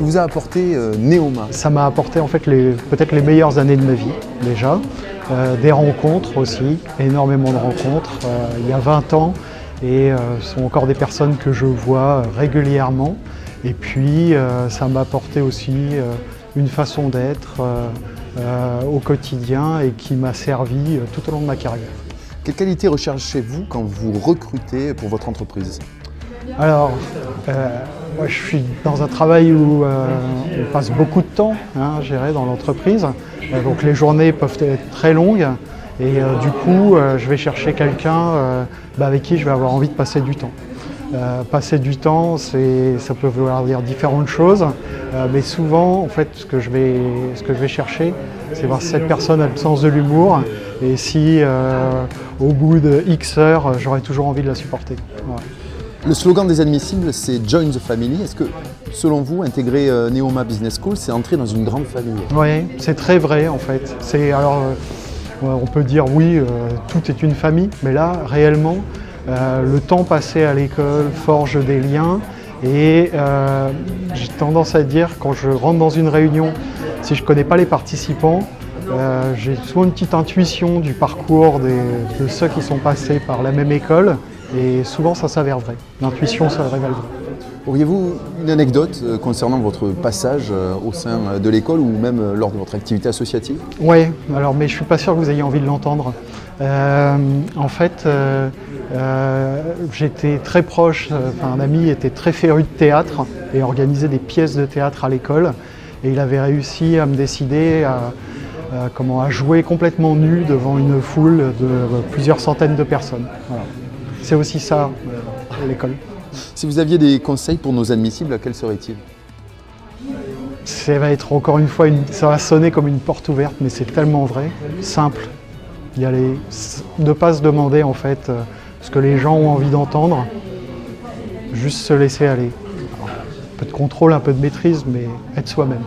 que vous a apporté Neoma? Ça m'a apporté en fait peut-être les meilleures années de ma vie déjà, des rencontres aussi, énormément de rencontres, il y a 20 ans et ce sont encore des personnes que je vois régulièrement et puis ça m'a apporté aussi une façon d'être au quotidien et qui m'a servi tout au long de ma carrière. Quelle qualité recherchez-vous quand vous recrutez pour votre entreprise? Alors, moi je suis dans un travail où on passe beaucoup de temps, je dirais, dans l'entreprise. Donc les journées peuvent être très longues et du coup je vais chercher quelqu'un avec qui je vais avoir envie de passer du temps. Passer du temps, ça peut vouloir dire différentes choses, mais souvent en fait ce que je vais chercher, c'est voir si cette personne a le sens de l'humour et si au bout de X heures, j'aurai toujours envie de la supporter. Voilà. Le slogan des admissibles, c'est Join the Family. Est-ce que, selon vous, intégrer Neoma Business School, c'est entrer dans une grande famille? Oui, c'est très vrai en fait. On peut dire oui, tout est une famille, mais là, réellement, le temps passé à l'école forge des liens et j'ai tendance à dire, quand je rentre dans une réunion, si je ne connais pas les participants, j'ai souvent une petite intuition du parcours de ceux qui sont passés par la même école. Et souvent, ça s'avère vrai. L'intuition, ça révèle vrai. Auriez-vous une anecdote concernant votre passage au sein de l'école ou même lors de votre activité associative? Oui, alors, mais je ne suis pas sûr que vous ayez envie de l'entendre. En fait, j'étais très proche, un ami était très féru de théâtre et organisait des pièces de théâtre à l'école. Et il avait réussi à me décider à jouer complètement nu devant une foule de plusieurs centaines de personnes. Voilà. C'est aussi ça, l'école. Si vous aviez des conseils pour nos admissibles, quels seraient-ils? Ça va être encore une fois, ça va sonner comme une porte ouverte, mais c'est tellement vrai, simple. Y aller, ne pas se demander en fait ce que les gens ont envie d'entendre, juste se laisser aller. Alors, un peu de contrôle, un peu de maîtrise, mais être soi-même.